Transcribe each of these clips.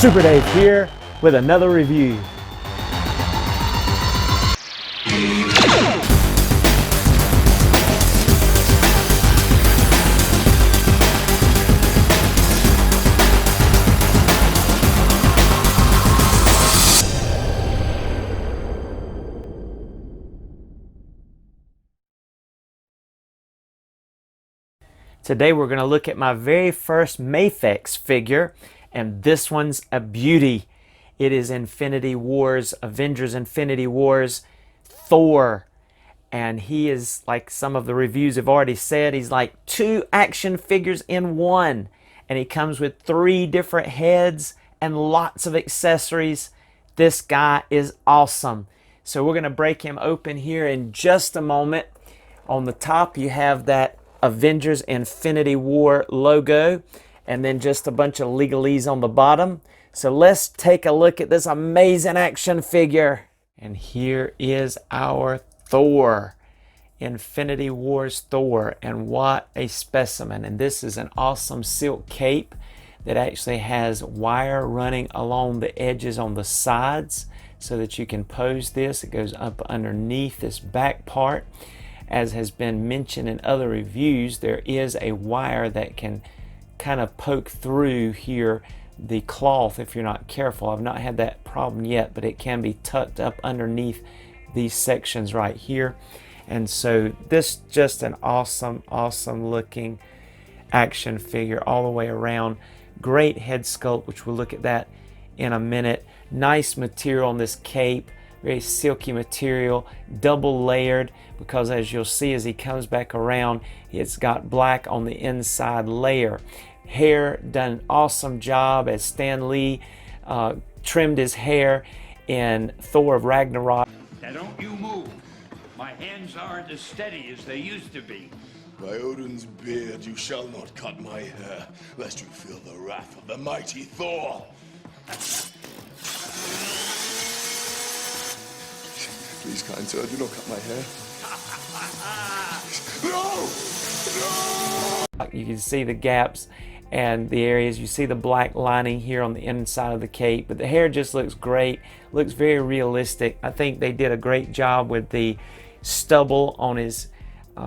Super Dave here with another review. Today we're going to look at my very first Mafex figure, and this one's a beauty. It is Infinity Wars, Avengers Infinity Wars, Thor. And he is, like some of the reviews have already said, he's like 2 action figures in one. And he comes with 3 different heads and lots of accessories. This guy is awesome. So we're going to break him open here in just a moment. On the top you have that Avengers Infinity War logo, and then just a bunch of legalese on the bottom. So let's take a look at this amazing action figure. And here is our Thor, Infinity Wars Thor, and what a specimen. And this is an awesome silk cape that actually has wire running along the edges on the sides so that you can pose this. It goes up underneath this back part. As has been mentioned in other reviews, there is a wire that can kind of poke through here the cloth if you're not careful. I've not had that problem yet, but it can be tucked up underneath these sections right here. And so this just an awesome looking action figure all the way around. Great head sculpt, which we'll look at that in a minute. Nice material on this cape. Very silky material, double layered, because as you'll see as he comes back around, it's got black on the inside layer. Hair, done an awesome job as Stan Lee trimmed his hair in Thor of Ragnarok. Now don't you move. My hands aren't as steady as they used to be. By Odin's beard, you shall not cut my hair, lest you feel the wrath of the mighty Thor. Please, kind sir, do not cut my hair. No! No! You can see the gaps and the areas. You see the black lining here on the inside of the cape, but the hair just looks great. Looks very realistic. I think they did a great job with the stubble on his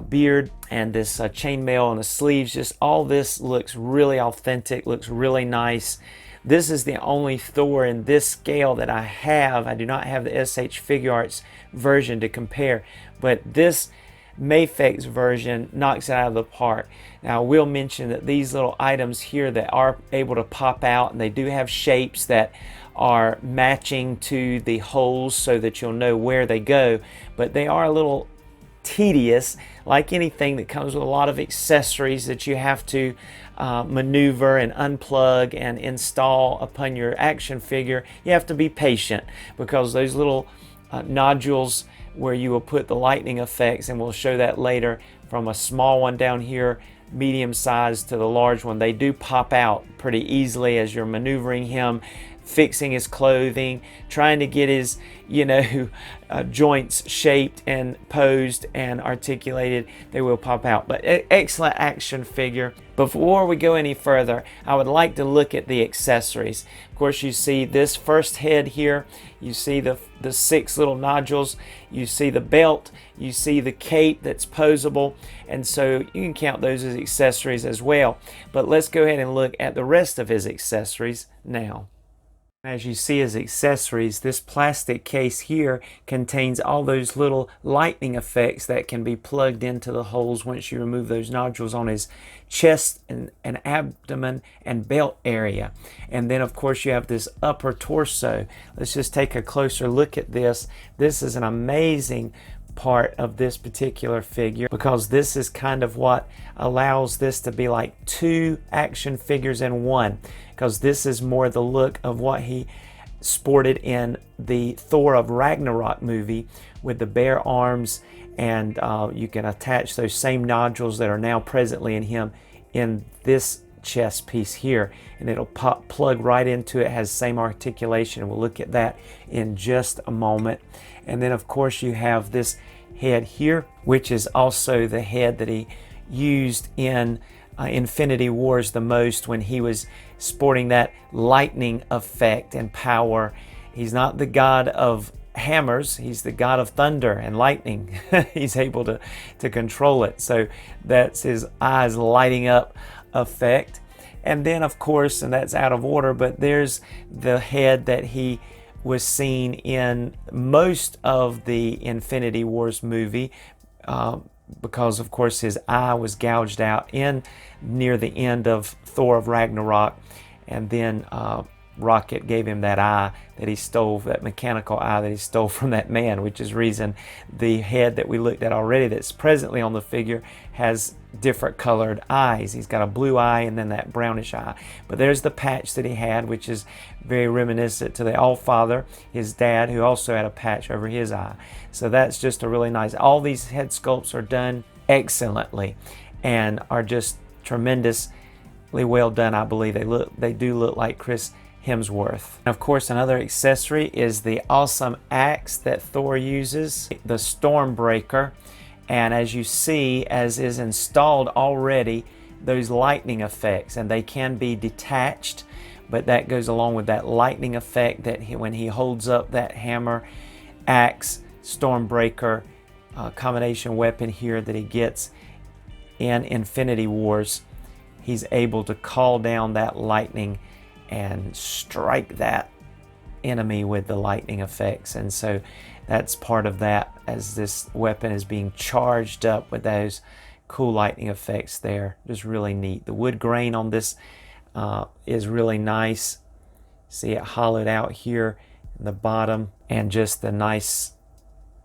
beard and this chainmail on the sleeves. Just all this looks really authentic, looks really nice. This is the only Thor in this scale that I have. I do not have the SH Figure Arts version to compare, but this Mafex version knocks it out of the park. Now I will mention that these little items here that are able to pop out, and they do have shapes that are matching to the holes so that you'll know where they go, but they are a little tedious, like anything that comes with a lot of accessories that you have to maneuver and unplug and install upon your action figure. You have to be patient, because those little nodules where you will put the lightning effects, and we'll show that later, from a small one down here, medium size, to the large one, they do pop out pretty easily as you're maneuvering him, fixing his clothing, trying to get his, joints shaped and posed and articulated. They will pop out. But excellent action figure. Before we go any further, I would like to look at the accessories. Of course, you see this first head here. You see the 6 little nodules. You see the belt. You see the cape that's posable. And so you can count those as accessories as well. But let's go ahead and look at the rest of his accessories now. As you see as accessories, this plastic case here contains all those little lightning effects that can be plugged into the holes once you remove those nodules on his chest and abdomen and belt area. And then of course you have this upper torso. Let's just take a closer look at this. This is an amazing part of this particular figure, because this is kind of what allows this to be like 2 action figures in one, because this is more the look of what he sported in the Thor of Ragnarok movie with the bare arms, and you can attach those same nodules that are now presently in him in this chest piece here, and it'll plug right into it. Has same articulation. We'll look at that in just a moment. And then of course you have this head here, which is also the head that he used in Infinity Wars the most, when he was sporting that lightning effect and power. He's not the god of hammers, he's the god of thunder and lightning. He's able to control it. So that's his eyes lighting up effect. And then, of course, and that's out of order, but there's the head that he was seen in most of the Infinity Wars movie, because of course his eye was gouged out near the end of Thor of Ragnarok, and then Rocket gave him that eye that he stole, that mechanical eye that he stole from that man, which is reason the head that we looked at already that's presently on the figure has different colored eyes. He's got a blue eye and then that brownish eye. But there's the patch that he had, which is very reminiscent to the Allfather, his dad, who also had a patch over his eye. So that's just a really nice, all these head sculpts are done excellently and are just tremendously well done. I believe they do look like Chris Hemsworth. And of course, another accessory is the awesome axe that Thor uses, the Stormbreaker. And as you see, as is installed already, those lightning effects, and they can be detached, but that goes along with that lightning effect that when he holds up that hammer, axe, Stormbreaker combination weapon here that he gets in Infinity Wars, he's able to call down that lightning and strike that enemy with the lightning effects. And so that's part of that, as this weapon is being charged up with those cool lightning effects there. Just really neat. The wood grain on this is really nice. See it hollowed out here in the bottom, and just the nice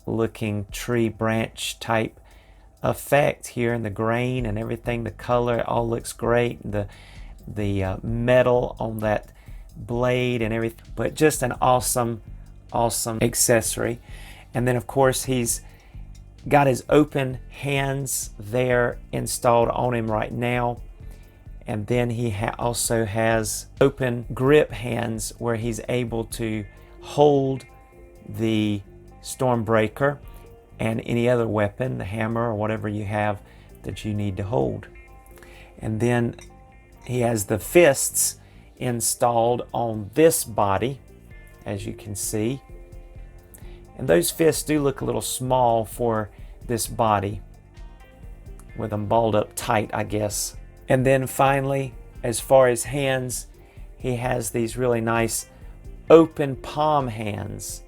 looking tree branch type effect here in the grain and everything. The color, it all looks great. The metal on that blade and everything, but just an awesome accessory. And then of course he's got his open hands there installed on him right now, and then he also has open grip hands where he's able to hold the Stormbreaker and any other weapon, the hammer or whatever you have that you need to hold. And then he has the fists installed on this body, as you can see. And those fists do look a little small for this body, with them balled up tight, I guess. And then finally, as far as hands, he has these really nice open palm hands,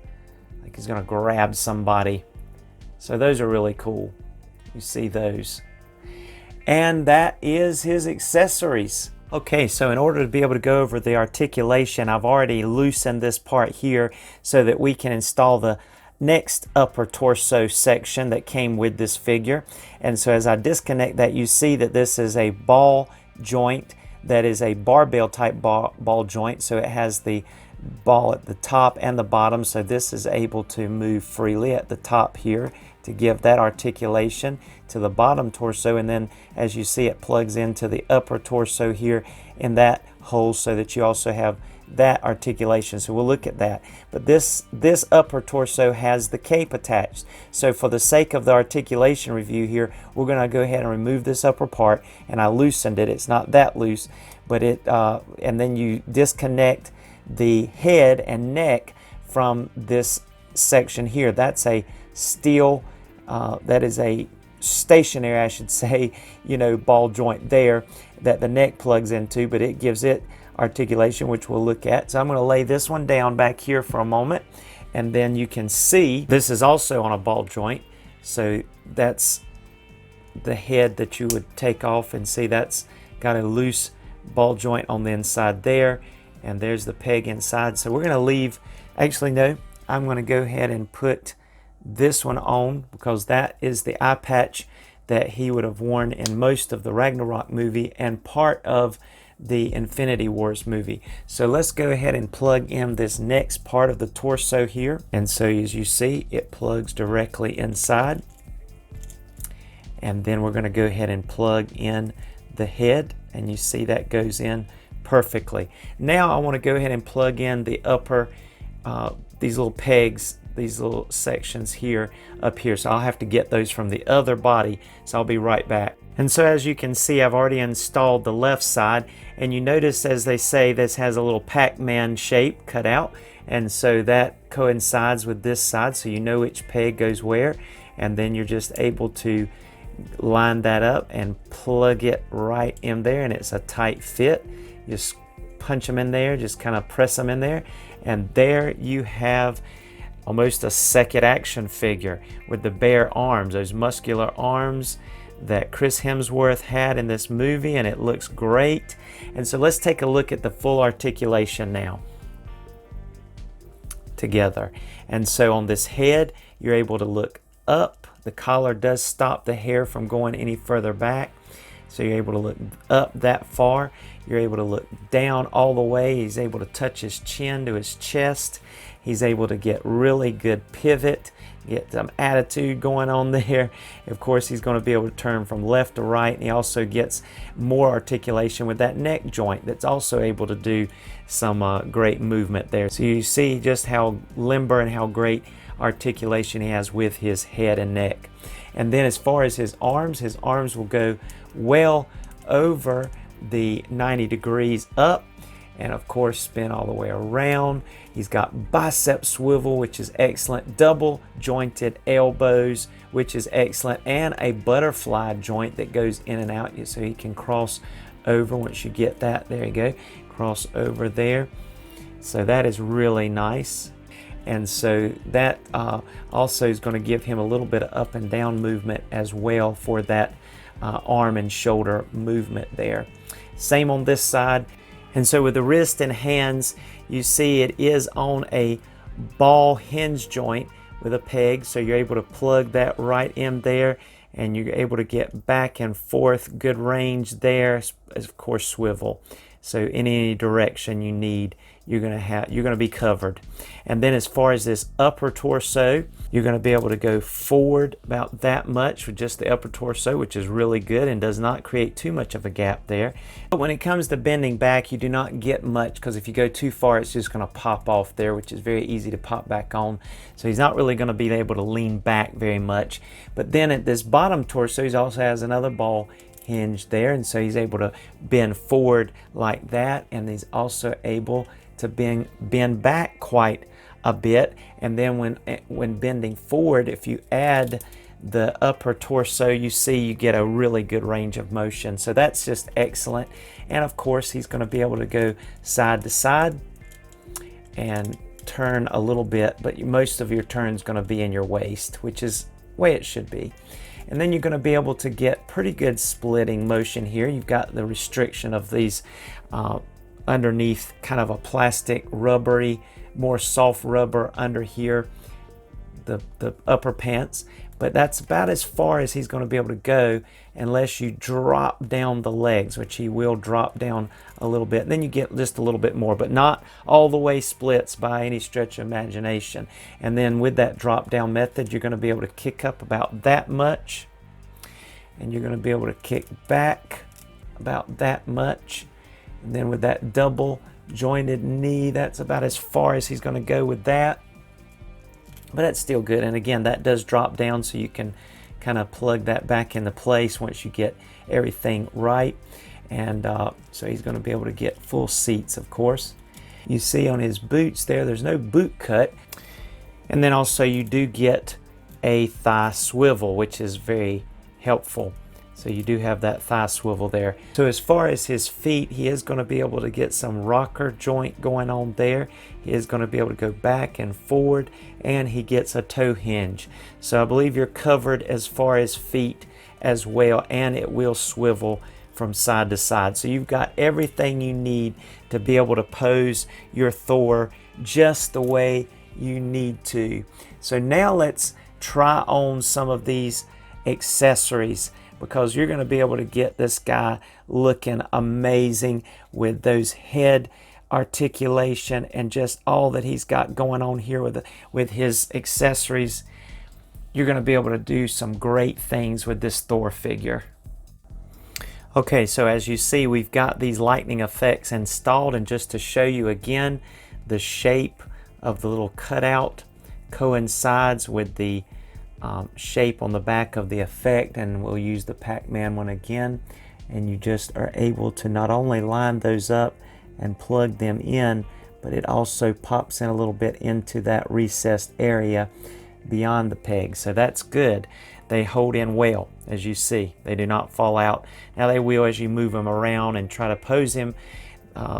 like he's gonna grab somebody. So those are really cool. You see those. And that is his accessories. Okay, so in order to be able to go over the articulation, I've already loosened this part here so that we can install the next upper torso section that came with this figure. And so as I disconnect that, you see that this is a ball joint that is a barbell type ball joint. So it has the ball at the top and the bottom, so this is able to move freely at the top here to give that articulation to the bottom torso, and then as you see it plugs into the upper torso here in that hole, so that you also have that articulation. So we'll look at that. But this upper torso has the cape attached. So for the sake of the articulation review here, we're going to go ahead and remove this upper part, and I loosened it. It's not that loose, but and then you disconnect the head and neck from this section here. That's a steel, that is a stationary, I should say, ball joint there that the neck plugs into, but it gives it articulation, which we'll look at. So I'm going to lay this one down back here for a moment, and then you can see this is also on a ball joint. So that's the head that you would take off, and see that's got a loose ball joint on the inside there, and there's the peg inside. So we're going to leave, actually no, I'm going to go ahead and put this one on, because that is the eye patch that he would have worn in most of the Ragnarok movie and part of the Infinity Wars movie. So let's go ahead and plug in this next part of the torso here. And so as you see, it plugs directly inside. And then we're going to go ahead and plug in the head, and you see that goes in perfectly. Now I want to go ahead and plug in the upper, these little pegs these little sections here up here. So I'll have to get those from the other body. So I'll be right back. And so as you can see, I've already installed the left side, and you notice, as they say, this has a little Pac-Man shape cut out, and so that coincides with this side, so you know which peg goes where, and then you're just able to line that up and plug it right in there, and it's a tight fit. Just punch them in there, just kind of press them in there, and there you have almost a second action figure with the bare arms, those muscular arms that Chris Hemsworth had in this movie, and it looks great. And so let's take a look at the full articulation now together. And so on this head, you're able to look up. The collar does stop the hair from going any further back, so you're able to look up that far. You're able to look down all the way. He's able to touch his chin to his chest. He's able to get really good pivot, get some attitude going on there. Of course, he's going to be able to turn from left to right, and he also gets more articulation with that neck joint that's also able to do some great movement there. So you see just how limber and how great articulation he has with his head and neck. And then as far as his arms will go well over the 90 degrees up, and of course spin all the way around. He's got bicep swivel, which is excellent, double jointed elbows, which is excellent, and a butterfly joint that goes in and out, so he can cross over once you get that. There you go, cross over there. So that is really nice. And so that also is going to give him a little bit of up and down movement as well for that arm and shoulder movement there. Same on this side. And so with the wrist and hands, you see it is on a ball hinge joint with a peg, so you're able to plug that right in there, and you're able to get back and forth, good range there, of course swivel. So in any direction you need, you're going to be covered. And then as far as this upper torso, you're going to be able to go forward about that much with just the upper torso, which is really good and does not create too much of a gap there. But when it comes to bending back, you do not get much, because if you go too far, it's just going to pop off there, which is very easy to pop back on. So he's not really going to be able to lean back very much. But then at this bottom torso, he also has another ball hinge there, and so he's able to bend forward like that, and he's also able to bend back quite a bit. And then when bending forward, if you add the upper torso, you see you get a really good range of motion. So that's just excellent. And of course, he's going to be able to go side to side and turn a little bit, but most of your turn is going to be in your waist, which is the way it should be. And then you're going to be able to get pretty good splitting motion here. You've got the restriction of these underneath, kind of a plastic rubbery, more soft rubber under here, the upper pants. But that's about as far as he's going to be able to go, unless you drop down the legs, which he will drop down a little bit. Then you get just a little bit more, but not all the way splits by any stretch of imagination. And then with that drop down method, you're going to be able to kick up about that much, and you're going to be able to kick back about that much. And then with that double jointed knee, that's about as far as he's going to go with that. But that's still good. And again, that does drop down, so you can kind of plug that back into place once you get everything right. And so he's going to be able to get full seats, of course. You see on his boots there's no boot cut. And then also you do get a thigh swivel, which is very helpful. So you do have that thigh swivel there. So as far as his feet, he is going to be able to get some rocker joint going on there. He is going to be able to go back and forward, and he gets a toe hinge. So I believe you're covered as far as feet as well, and it will swivel from side to side. So you've got everything you need to be able to pose your Thor just the way you need to. So now let's try on some of these accessories, because you're going to be able to get this guy looking amazing with those head articulation and just all that he's got going on here with his accessories. You're going to be able to do some great things with this Thor figure. Okay, so as you see, we've got these lightning effects installed, and just to show you again the shape of the little cutout coincides with the shape on the back of the effect, and we'll use the Pac-Man one again. And you just are able to not only line those up and plug them in, but it also pops in a little bit into that recessed area beyond the peg. So that's good. They hold in well, as you see. They do not fall out. Now they will as you move them around and try to pose them.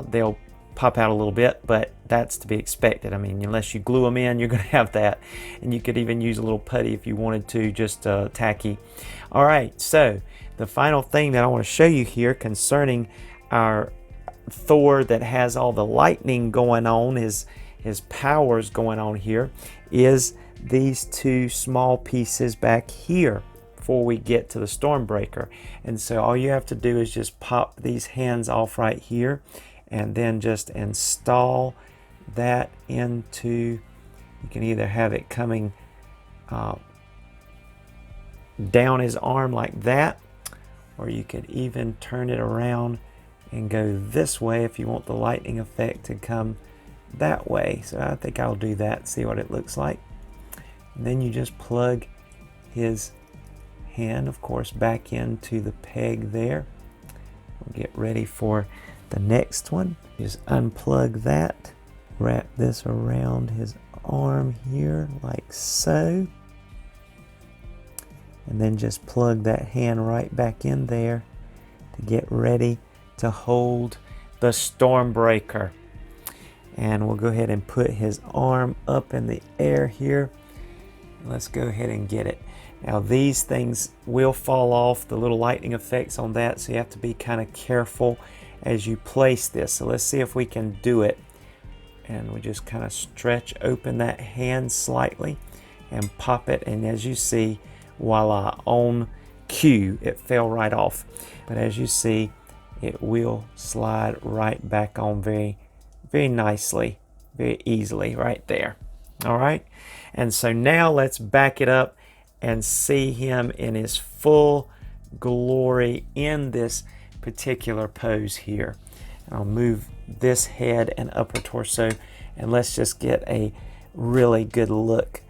They'll pop out a little bit, but that's to be expected. I mean, unless you glue them in, you're going to have that. And you could even use a little putty if you wanted to, just tacky. All right, so the final thing that I want to show you here concerning our Thor that has all the lightning going on, his powers going on here, is these two small pieces back here before we get to the Stormbreaker. And so all you have to do is just pop these hands off right here, and then just install that into, you can either have it coming down his arm like that, or you could even turn it around and go this way if you want the lightning effect to come that way. So I think I'll do that, see what it looks like. And then you just plug his hand, of course, back into the peg there. We'll get ready for the next one. Just unplug that, wrap this around his arm here like so, and then just plug that hand right back in there to get ready to hold the Stormbreaker. And we'll go ahead and put his arm up in the air here. Let's go ahead and get it. Now these things will fall off, the little lightning effects on that, so you have to be kind of careful as you place this. So let's see if we can do it. And we just kind of stretch open that hand slightly and pop it, and as you see, voila, on cue, it fell right off. But as you see, it will slide right back on very, very nicely, very easily right there. All right, and so now let's back it up and see him in his full glory in this particular pose here. And I'll move this head and upper torso, and let's just get a really good look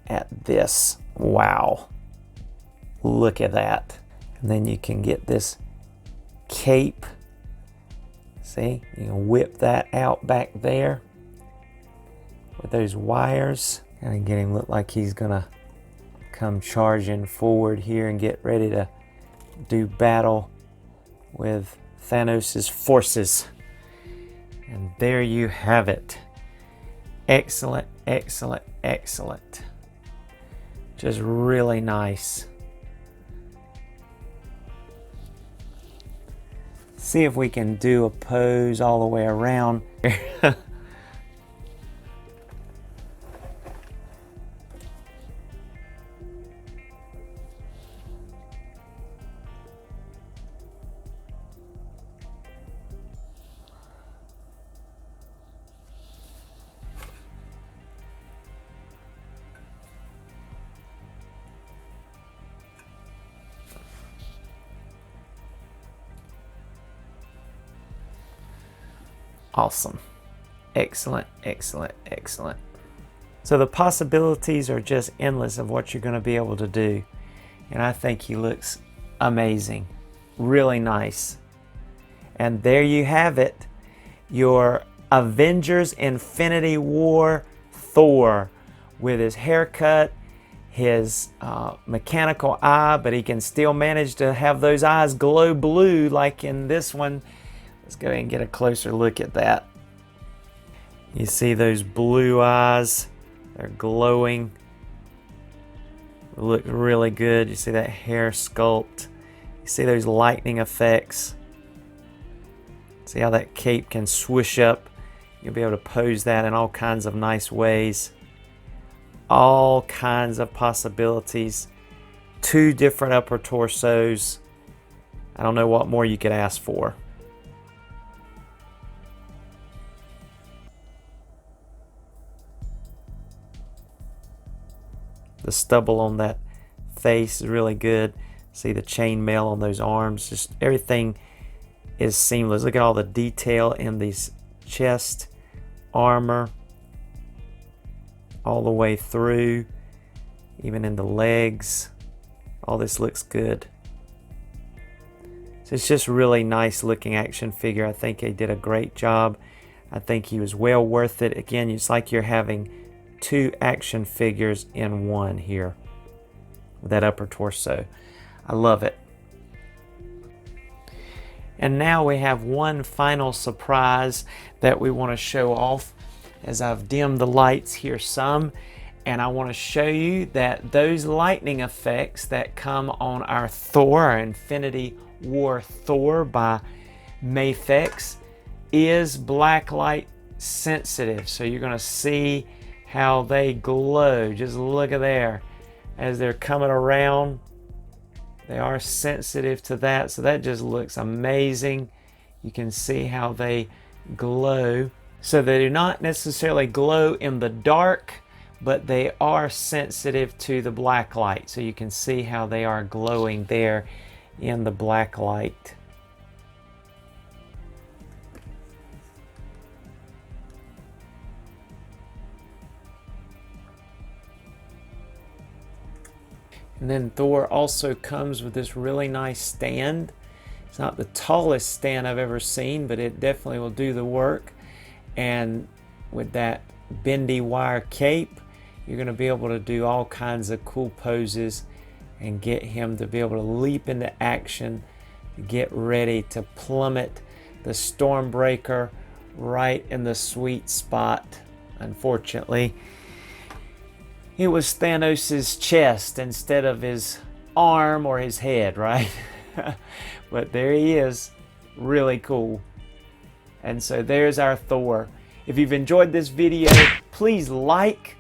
at this. Wow, look at that. And then you can get this cape. See, you can whip that out back there with those wires. And get him look like he's gonna come charging forward here and get ready to do battle with Thanos's forces. And there you have it. Excellent, excellent, excellent. Just really nice. See if we can do a pose all the way around. Awesome. Excellent, excellent, excellent. So the possibilities are just endless of what you're going to be able to do. And I think he looks amazing. Really nice. And there you have it. Your Avengers Infinity War Thor with his haircut, his mechanical eye, but he can still manage to have those eyes glow blue like in this one. Let's go ahead and get a closer look at that. You see those blue eyes? They're glowing. Look really good. You see that hair sculpt. You see those lightning effects. See how that cape can swoosh up. You'll be able to pose that in all kinds of nice ways. All kinds of possibilities. 2 different upper torsos. I don't know what more you could ask for. The stubble on that face is really good. See the chainmail on those arms. Just everything is seamless. Look at all the detail in these chest armor. all the way through, even in the legs. All this looks good. So it's just really nice looking action figure. I think he did a great job. I think he was well worth it. Again, it's like you're having two action figures in one here with that upper torso. I love it. And now we have one final surprise that we want to show off, as I've dimmed the lights here some. And I want to show you that those lightning effects that come on our Thor, our Infinity War Thor by Mafex, is blacklight sensitive. So you're going to see how they glow. Just look at there. As they're coming around, they are sensitive to that. So that just looks amazing. You can see how they glow. So they do not necessarily glow in the dark, but they are sensitive to the black light. So you can see how they are glowing there in the black light. And then Thor also comes with this really nice stand. It's not the tallest stand I've ever seen, but it definitely will do the work. And with that bendy wire cape, you're going to be able to do all kinds of cool poses and get him to be able to leap into action, to get ready to plummet the Stormbreaker right in the sweet spot. Unfortunately, it was Thanos' chest instead of his arm or his head, right? But there he is. Really cool. And so there's our Thor. If you've enjoyed this video, please like,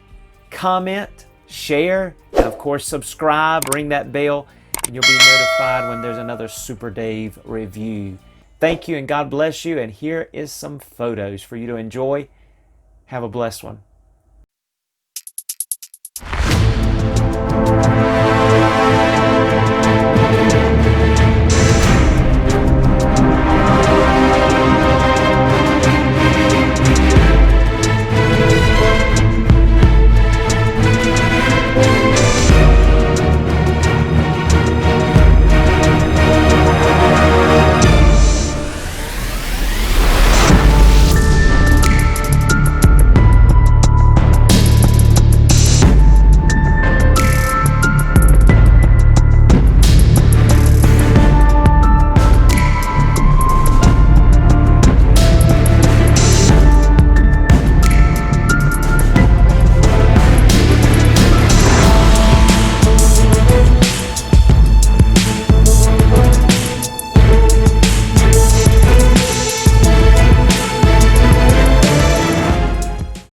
comment, share, and of course subscribe, ring that bell, and you'll be notified when there's another Super Dave review. Thank you and God bless you. And here is some photos for you to enjoy. Have a blessed one.